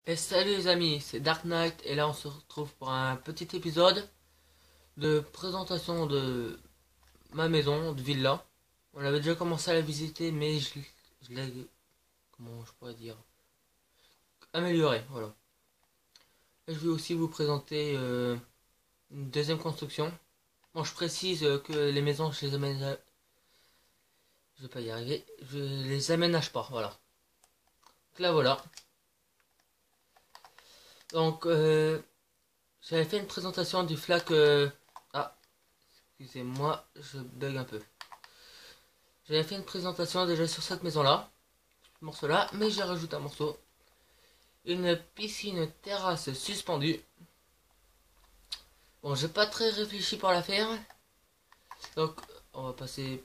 Et salut les amis, c'est Dark Knight et là on se retrouve pour un petit épisode de présentation de ma maison de villa. On avait déjà commencé à la visiter mais je l'ai, comment je pourrais dire, amélioré, voilà. Et je vais aussi vous présenter une deuxième construction. Bon, je précise que les maisons je les amène, je vais pas y arriver, je les aménage pas, voilà. Donc là voilà. Donc j'avais fait une présentation du flac. Ah, excusez-moi, je bug un peu. J'avais fait une présentation déjà sur cette maison-là, ce morceau-là, mais j'ai rajouté un morceau. Une piscine terrasse suspendue. Bon, j'ai pas très réfléchi pour la faire, donc on va passer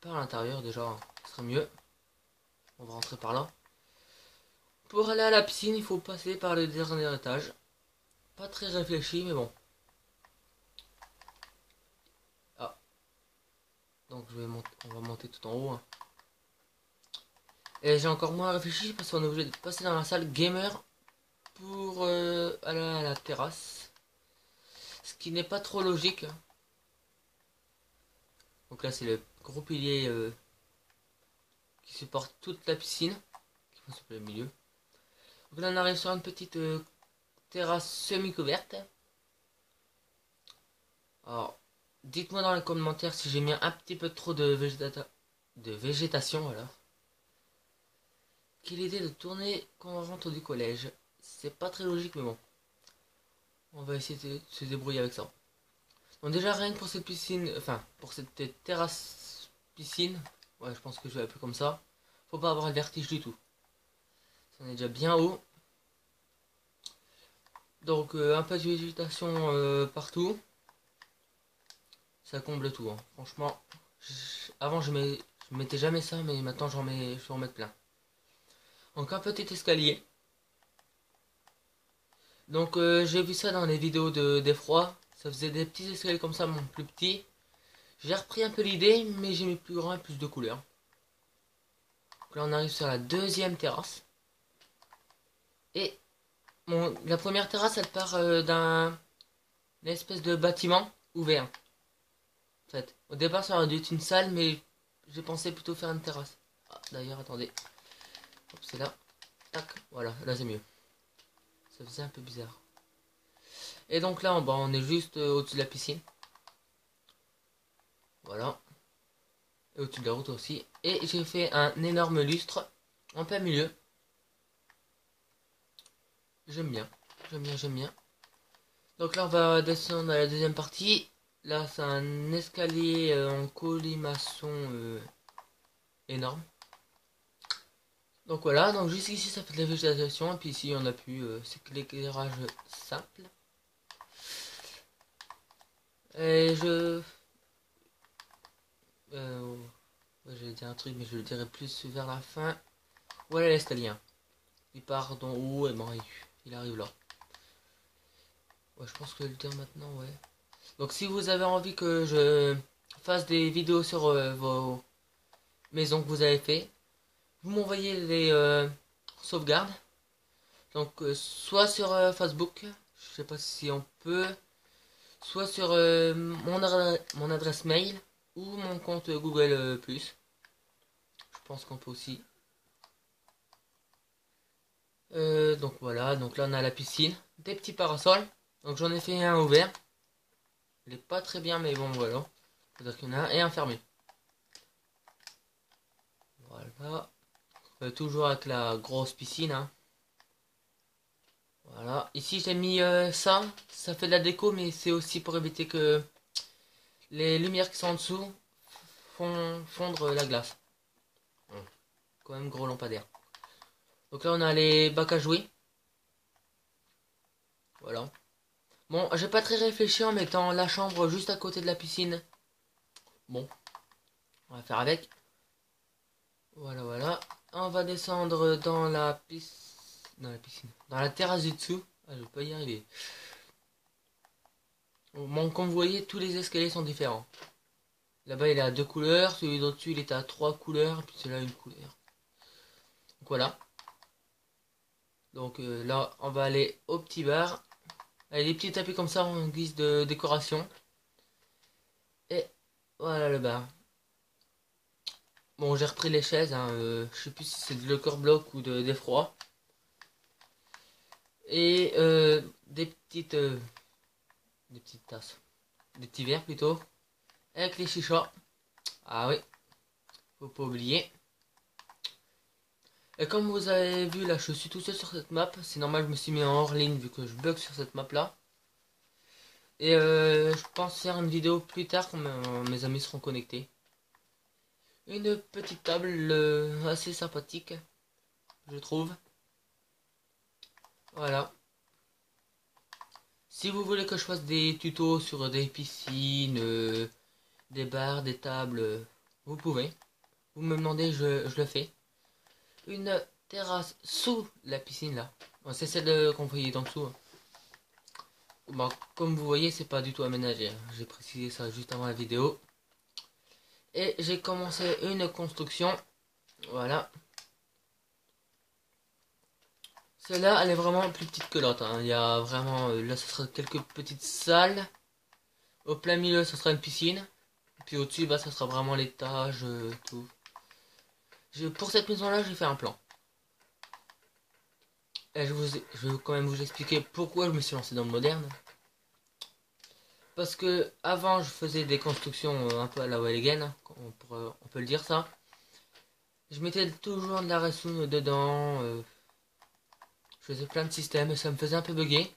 par l'intérieur déjà, ce serait mieux. On va rentrer par là. Pour aller à la piscine, il faut passer par le dernier étage. Pas très réfléchi, mais bon. Ah, donc on va monter tout en haut, hein. Et j'ai encore moins réfléchi parce qu'on est obligé de passer dans la salle gamer pour aller à la terrasse. Ce qui n'est pas trop logique. Donc là c'est le gros pilier qui supporte toute la piscine, qui va se au milieu. Donc là on arrive sur une petite terrasse semi-couverte. Alors, dites-moi dans les commentaires si j'ai mis un petit peu trop de végétation, voilà. Quelle idée de tourner quand on rentre du collège. C'est pas très logique mais bon. On va essayer de se débrouiller avec ça. Donc déjà rien que pour cette piscine, enfin pour cette terrasse piscine, ouais je pense que je vais l'appeler comme ça. Faut pas avoir le vertige du tout. Ça en est déjà bien haut. Donc un peu de végétation partout. Ça comble tout, hein. Franchement, avant je mettais jamais ça, mais maintenant je vais en mettre plein. Donc un petit escalier. Donc j'ai vu ça dans les vidéos de d'effroi. Ça faisait des petits escaliers comme ça, mon plus petit. J'ai repris un peu l'idée, mais j'ai mis plus grand et plus de couleurs. Donc là on arrive sur la deuxième terrasse. Et bon, la première terrasse elle part d'un espèce de bâtiment ouvert. En fait, au départ ça aurait dû être une salle, mais j'ai pensé plutôt faire une terrasse. Ah, d'ailleurs, attendez. Hop, c'est là. Tac, voilà, là c'est mieux. Ça faisait un peu bizarre. Et donc là en bas, on est juste au-dessus de la piscine. Voilà. Et au-dessus de la route aussi. Et j'ai fait un énorme lustre en plein milieu. J'aime bien. J'aime bien, j'aime bien. Donc là, on va descendre à la deuxième partie. Là, c'est un escalier en colimaçon énorme. Donc voilà, donc jusqu'ici ça fait de la végétation, et puis ici on a pu, c'est que l'éclairage simple. Et ouais, j'allais dire un truc, mais je le dirai plus vers la fin. Voilà l'escalier. Il part d'en haut, et bon, il arrive là. Ouais, je pense que je vais le dire maintenant, ouais. Donc si vous avez envie que je fasse des vidéos sur vos maisons que vous avez fait, vous m'envoyez les sauvegardes. Donc soit sur Facebook, je sais pas si on peut, soit sur mon adresse mail ou mon compte Google Plus. Je pense qu'on peut aussi. Donc voilà, donc là on a la piscine, des petits parasols. Donc j'en ai fait un ouvert. Il est pas très bien, mais bon voilà. C'est-à-dire qu'il y en a un et un fermé. Voilà. Toujours avec la grosse piscine, hein. Voilà. Ici j'ai mis ça. Ça fait de la déco, mais c'est aussi pour éviter que les lumières qui sont en dessous font fondre la glace. Quand même gros lampadaire. Donc là on a les bacs à jouer. Voilà. Bon, j'ai pas très réfléchi en mettant la chambre juste à côté de la piscine. Bon, on va faire avec. Voilà, voilà. On va descendre dans la piscine. Dans la terrasse du dessous. Ah, je vais pas y arriver. Bon, comme vous voyez, tous les escaliers sont différents. Là-bas, il est à deux couleurs. Celui d'au-dessus, il est à trois couleurs. Et puis celui-là, une couleur. Donc voilà. Donc là, on va aller au petit bar. Allez, des petits tapis comme ça en guise de décoration. Et voilà le bar. Bon, j'ai repris les chaises, hein, je sais plus si c'est de Lecor Bloc ou de d'Effroi. Et des petites tasses, des petits verres plutôt, avec les chichas. Ah oui, faut pas oublier. Et comme vous avez vu là, je suis tout seul sur cette map. C'est normal, je me suis mis en hors ligne vu que je bug sur cette map là. Et je pense faire une vidéo plus tard quand mes amis seront connectés. Une petite table assez sympathique, je trouve. Voilà. Si vous voulez que je fasse des tutos sur des piscines, des bars, des tables, vous pouvez. Vous me demandez, je le fais. Une terrasse sous la piscine là. Bon, c'est celle qu'on voyait d'en dessous, hein. Bon, comme vous voyez, c'est pas du tout aménagé, hein. J'ai précisé ça juste avant la vidéo. Et j'ai commencé une construction. Voilà. Celle-là, elle est vraiment plus petite que l'autre, hein. Il y a vraiment... là, ce sera quelques petites salles. Au plein milieu, ce sera une piscine. Puis au-dessus, bah, ça sera vraiment l'étage, tout. Pour cette maison-là, j'ai fait un plan. Et je vais quand même vous expliquer pourquoi je me suis lancé dans le moderne. Parce que avant, je faisais des constructions un peu à la Welligen, hein, on peut le dire ça. Je mettais toujours de la ressource dedans. Je faisais plein de systèmes et ça me faisait un peu bugger.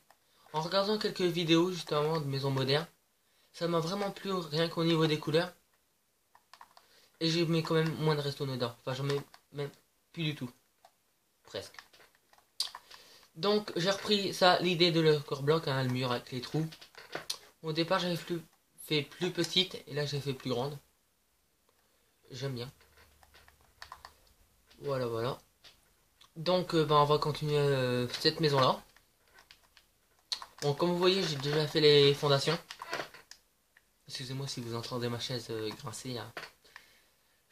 En regardant quelques vidéos justement de maisons modernes, ça m'a vraiment plu rien qu'au niveau des couleurs. Et j'ai mis quand même moins de restos dedans. Enfin, j'en mets même plus du tout. Presque. Donc, j'ai repris ça, l'idée de le corps bloc, hein, le mur avec les trous. Au départ, j'avais fait plus petite et là, j'ai fait plus grande. J'aime bien. Voilà, voilà. Donc, ben, on va continuer cette maison-là. Bon, comme vous voyez, j'ai déjà fait les fondations. Excusez-moi si vous entendez ma chaise grincer, hein.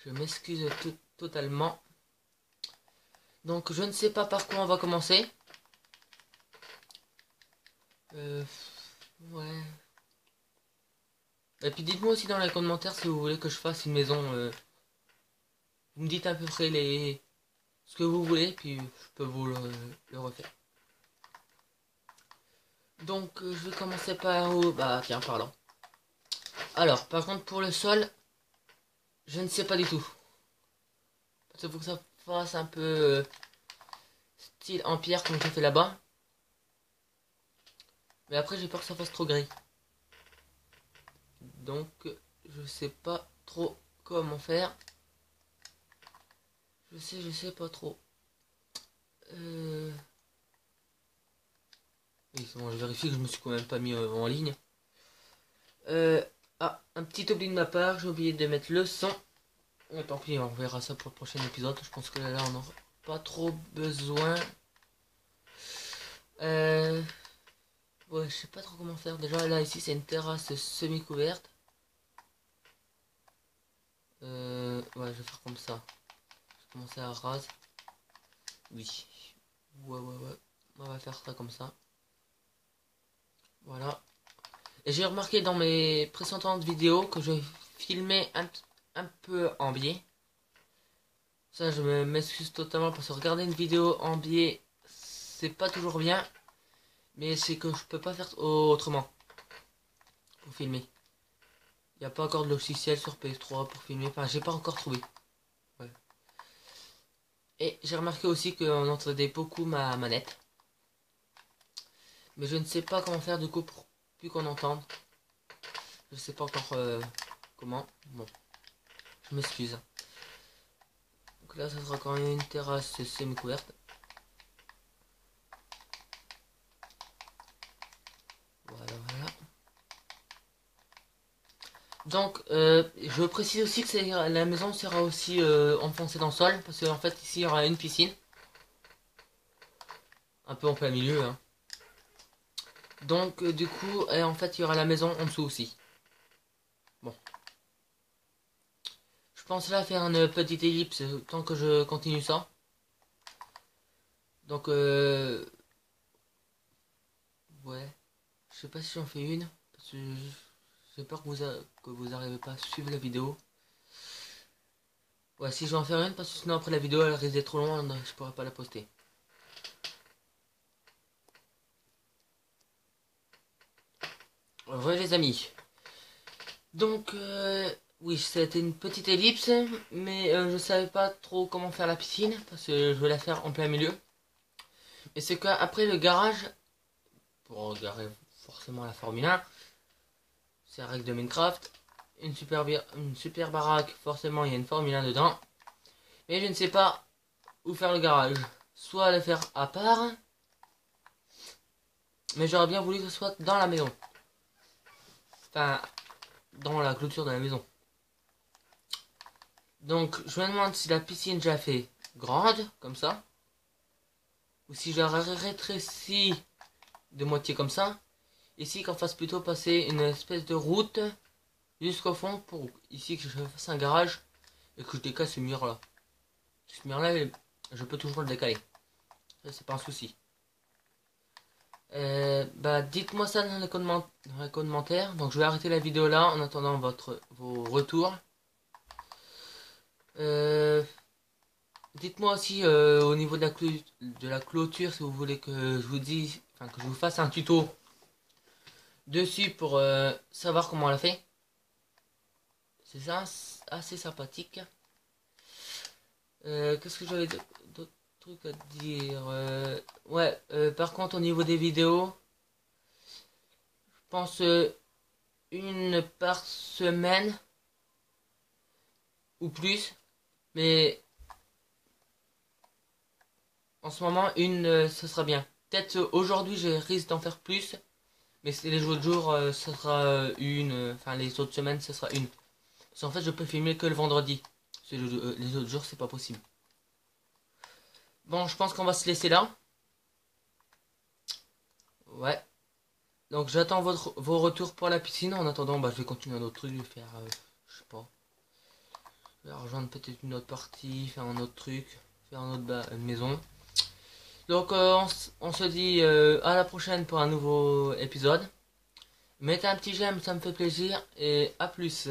Je m'excuse totalement. Donc, je ne sais pas par quoi on va commencer. Ouais. Et puis, dites-moi aussi dans les commentaires si vous voulez que je fasse une maison. Vous me dites à peu près ce que vous voulez, puis je peux vous le refaire. Donc, je vais commencer par où? Bah, tiens, par là. Alors, par contre, pour le sol, je ne sais pas du tout. Il faut que ça fasse un peu style en pierre comme j'ai fait là-bas. Mais après, j'ai peur que ça fasse trop gris. Donc, je sais pas trop comment faire. Je sais pas trop. Oui, c'est bon, je vérifie que je me suis quand même pas mis en ligne. Ah, un petit oubli de ma part, j'ai oublié de mettre le son. Mais tant pis, on verra ça pour le prochain épisode. Je pense que là, on n'aura pas trop besoin. Ouais, je sais pas trop comment faire. Déjà, là, ici, c'est une terrasse semi-couverte. Ouais, je vais faire comme ça. Je vais commencer à rase. Oui. Ouais. On va faire ça comme ça. Voilà. Et j'ai remarqué dans mes précédentes vidéos que je filmais un peu en biais. Ça, je m'excuse totalement parce que regarder une vidéo en biais, c'est pas toujours bien. Mais c'est que je peux pas faire autrement pour filmer. Il n'y a pas encore de logiciel sur PS3 pour filmer. Enfin, j'ai pas encore trouvé. Ouais. Et j'ai remarqué aussi qu'on entendait beaucoup ma manette. Mais je ne sais pas comment faire du coup pour plus qu'on entende. Je sais pas encore comment. Bon, je m'excuse. Donc là, ça sera quand même une terrasse semi-couverte. Voilà. Donc, je précise aussi que la maison sera aussi enfoncée dans le sol. Parce qu'en fait, ici, il y aura une piscine. Un peu en plein milieu, hein. Donc, du coup, en fait, il y aura la maison en dessous aussi. Bon. Je pense là faire une petite ellipse tant que je continue ça. Donc ouais, je sais pas si j'en fais une parce que j'ai peur que vous arrivez pas à suivre la vidéo. Ouais, si je vais en faire une parce que sinon après la vidéo elle risque d'être trop longue, je pourrais pas la poster. Ouais les amis. Donc oui, c'était une petite ellipse, mais je savais pas trop comment faire la piscine parce que je voulais la faire en plein milieu. Et c'est qu'après le garage, pour garer forcément la Formule 1, c'est la règle de Minecraft, une super baraque, forcément il y a une Formule 1 dedans. Mais je ne sais pas où faire le garage. Soit le faire à part, mais j'aurais bien voulu que ce soit dans la maison. Enfin, dans la clôture de la maison. Donc je me demande si la piscine j'ai fait grande, comme ça. Ou si je la rétrécis de moitié comme ça. Ici qu'on fasse plutôt passer une espèce de route jusqu'au fond pour ici que je fasse un garage et que je décale ce mur là. Ce mur là, je peux toujours le décaler. Ça c'est pas un souci. Bah dites-moi ça dans les commentaires. Donc je vais arrêter la vidéo là en attendant vos retours. Dites-moi aussi au niveau de la clôture si vous voulez que je vous dise, enfin que je vous fasse un tuto dessus pour savoir comment on la fait. C'est ça, assez sympathique. Qu'est-ce que j'avais d'autres trucs à dire ouais, par contre au niveau des vidéos, je pense une par semaine ou plus, mais en ce moment une ce sera bien. Peut-être aujourd'hui je risque d'en faire plus, mais c'est les autres jours ce sera une, enfin les autres semaines ce sera une. Parce qu'en fait je peux filmer que le vendredi. Les autres jours c'est pas possible. Bon, je pense qu'on va se laisser là. Ouais. Donc j'attends vos retours pour la piscine. En attendant, bah, je vais continuer un autre truc. Je vais faire, je sais pas. Je vais rejoindre peut-être une autre partie, faire un autre truc, faire une maison. Donc on se dit à la prochaine pour un nouveau épisode. Mettez un petit j'aime, ça me fait plaisir. Et à plus.